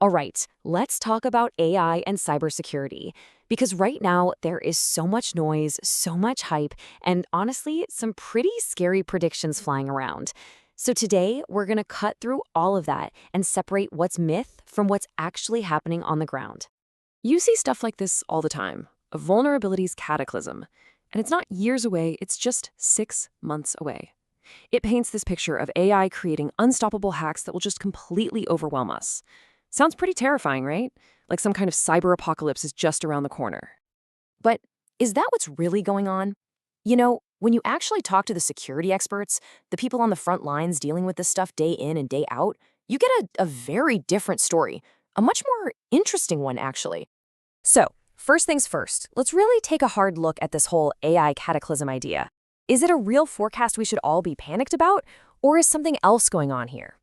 All right, let's talk about AI and cybersecurity. Because right now, there is so much noise, so much hype, and honestly, some pretty scary predictions flying around. So today, we're going to cut through all of that and separate what's myth from what's actually happening on the ground. You see stuff like this all the time, a vulnerabilities cataclysm. And it's not years away, it's just 6 months away. It paints this picture of AI creating unstoppable hacks that will just completely overwhelm us. Sounds pretty terrifying, right? Like some kind of cyber apocalypse is just around the corner. But is that what's really going on? When you actually talk to the security experts, the people on the front lines dealing with this stuff day in and day out, you get a very different story, a much more interesting one, actually. So, first things first, let's really take a hard look at this whole AI cataclysm idea. Is it a real forecast we should all be panicked about, or is something else going on here?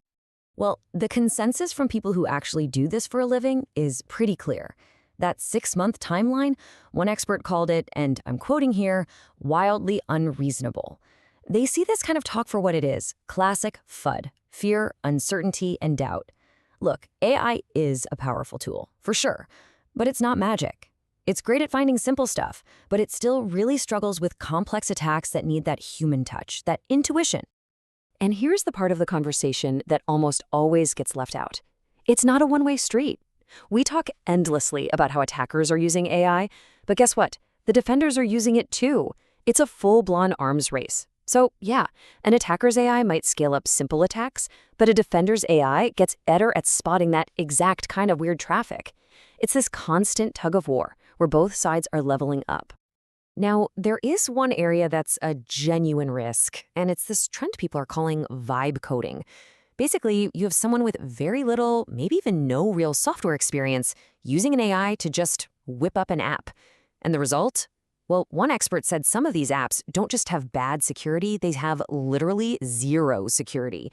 Well, the consensus from people who actually do this for a living is pretty clear. That 6-month timeline, one expert called it, and I'm quoting here, wildly unreasonable. They see this kind of talk for what it is, classic FUD, fear, uncertainty, and doubt. Look, AI is a powerful tool, for sure, but it's not magic. It's great at finding simple stuff, but it still really struggles with complex attacks that need that human touch, that intuition. And here's the part of the conversation that almost always gets left out. It's not a one-way street. We talk endlessly about how attackers are using AI, but guess what? The defenders are using it too. It's a full-blown arms race. So yeah, an attacker's AI might scale up simple attacks, but a defender's AI gets better at spotting that exact kind of weird traffic. It's this constant tug of war where both sides are leveling up. Now, there is one area that's a genuine risk, and it's this trend people are calling vibe coding. Basically, you have someone with very little, maybe even no real software experience using an AI to just whip up an app. And the result? Well, one expert said some of these apps don't just have bad security, they have literally zero security.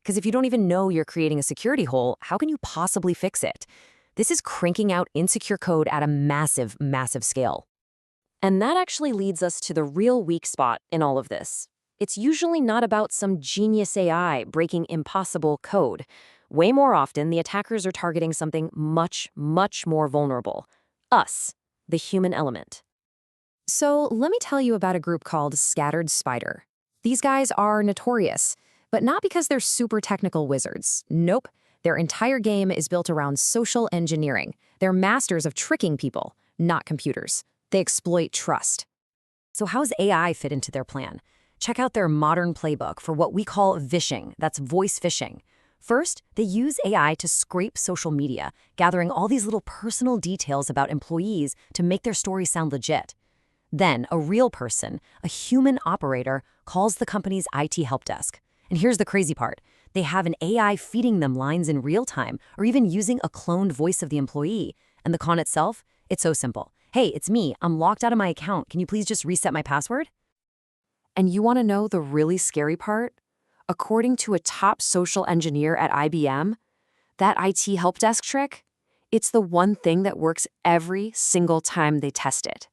Because if you don't even know you're creating a security hole, how can you possibly fix it? This is cranking out insecure code at a massive, massive scale. And that actually leads us to the real weak spot in all of this. It's usually not about some genius AI breaking impossible code. Way more often, the attackers are targeting something much, much more vulnerable. Us, the human element. So let me tell you about a group called Scattered Spider. These guys are notorious, but not because they're super technical wizards. Nope. Their entire game is built around social engineering. They're masters of tricking people, not computers. They exploit trust. So how's AI fit into their plan? Check out their modern playbook for what we call vishing, that's voice phishing. First, they use AI to scrape social media, gathering all these little personal details about employees to make their story sound legit. Then, a real person, a human operator, calls the company's IT help desk. And here's the crazy part. They have an AI feeding them lines in real time, or even using a cloned voice of the employee. And the con itself? It's so simple. Hey, it's me. I'm locked out of my account. Can you please just reset my password? And you want to know the really scary part? According to a top social engineer at IBM, that IT help desk trick, it's the one thing that works every single time they test it.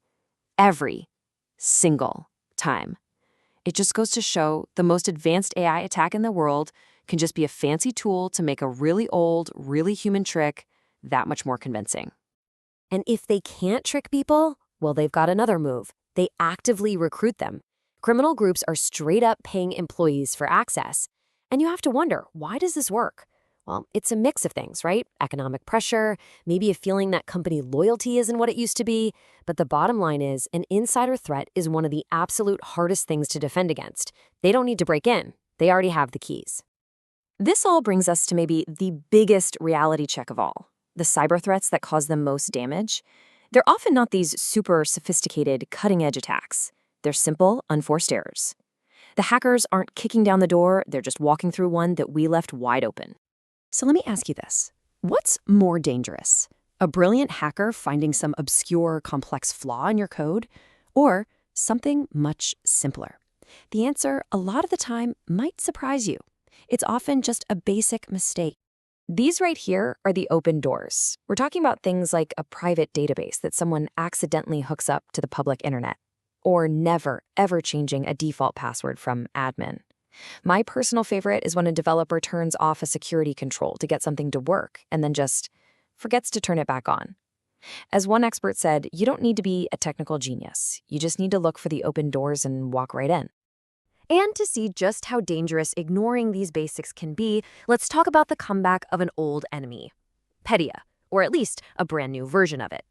Every single time. It just goes to show the most advanced AI attack in the world can just be a fancy tool to make a really old, really human trick that much more convincing. And if they can't trick people, well, they've got another move. They actively recruit them. Criminal groups are straight up paying employees for access. And you have to wonder, why does this work? Well, it's a mix of things, right? Economic pressure, maybe a feeling that company loyalty isn't what it used to be. But the bottom line is, an insider threat is one of the absolute hardest things to defend against. They don't need to break in. They already have the keys. This all brings us to maybe the biggest reality check of all, the cyber threats that cause the most damage. They're often not these super sophisticated, cutting-edge attacks. They're simple, unforced errors. The hackers aren't kicking down the door, they're just walking through one that we left wide open. So let me ask you this. What's more dangerous? A brilliant hacker finding some obscure, complex flaw in your code? Or something much simpler? The answer, a lot of the time, might surprise you. It's often just a basic mistake. These right here are the open doors. We're talking about things like a private database that someone accidentally hooks up to the public internet, or never, ever changing a default password from admin. My personal favorite is when a developer turns off a security control to get something to work and then just forgets to turn it back on. As one expert said, you don't need to be a technical genius. You just need to look for the open doors and walk right in. And to see just how dangerous ignoring these basics can be, let's talk about the comeback of an old enemy, Petya, or at least a brand new version of it.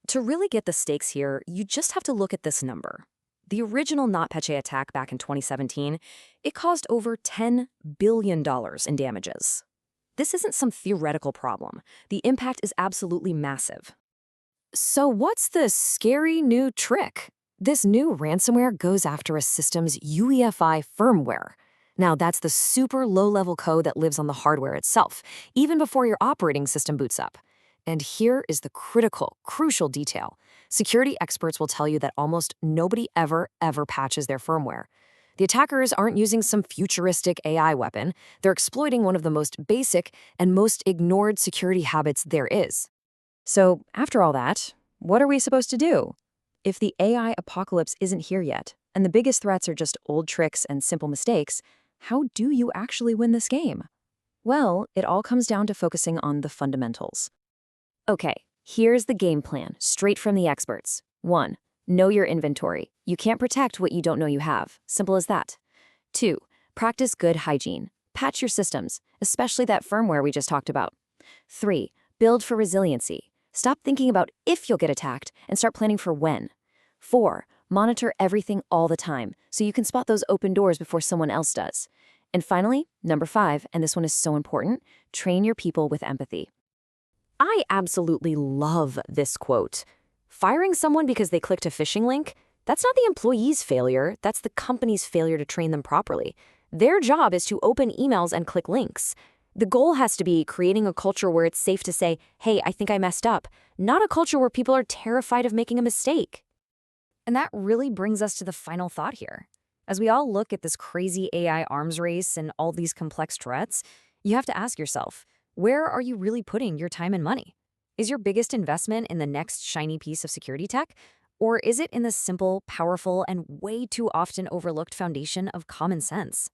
To really get the stakes here, you just have to look at this number. The original NotPetya attack back in 2017, it caused over $10 billion in damages. This isn't some theoretical problem. The impact is absolutely massive. So what's the scary new trick? This new ransomware goes after a system's UEFI firmware. Now, that's the super low-level code that lives on the hardware itself, even before your operating system boots up. And here is the crucial detail. Security experts will tell you that almost nobody ever patches their firmware. The attackers aren't using some futuristic AI weapon. They're exploiting one of the most basic and most ignored security habits there is. So, after all that, what are we supposed to do? If the AI apocalypse isn't here yet, and the biggest threats are just old tricks and simple mistakes, how do you actually win this game? Well, it all comes down to focusing on the fundamentals. Okay, here's the game plan, straight from the experts. 1. Know your inventory. You can't protect what you don't know you have. Simple as that. 2. Practice good hygiene. Patch your systems, especially that firmware we just talked about. 3. Build for resiliency. Stop thinking about if you'll get attacked and start planning for when. 4. Monitor everything all the time so you can spot those open doors before someone else does. And finally, number 5, and this one is so important, train your people with empathy. I absolutely love this quote. Firing someone because they clicked a phishing link? That's not the employee's failure, that's the company's failure to train them properly. Their job is to open emails and click links. The goal has to be creating a culture where it's safe to say, hey, I think I messed up, not a culture where people are terrified of making a mistake. And that really brings us to the final thought here. As we all look at this crazy AI arms race and all these complex threats, you have to ask yourself, where are you really putting your time and money? Is your biggest investment in the next shiny piece of security tech? Or is it in the simple, powerful, and way too often overlooked foundation of common sense?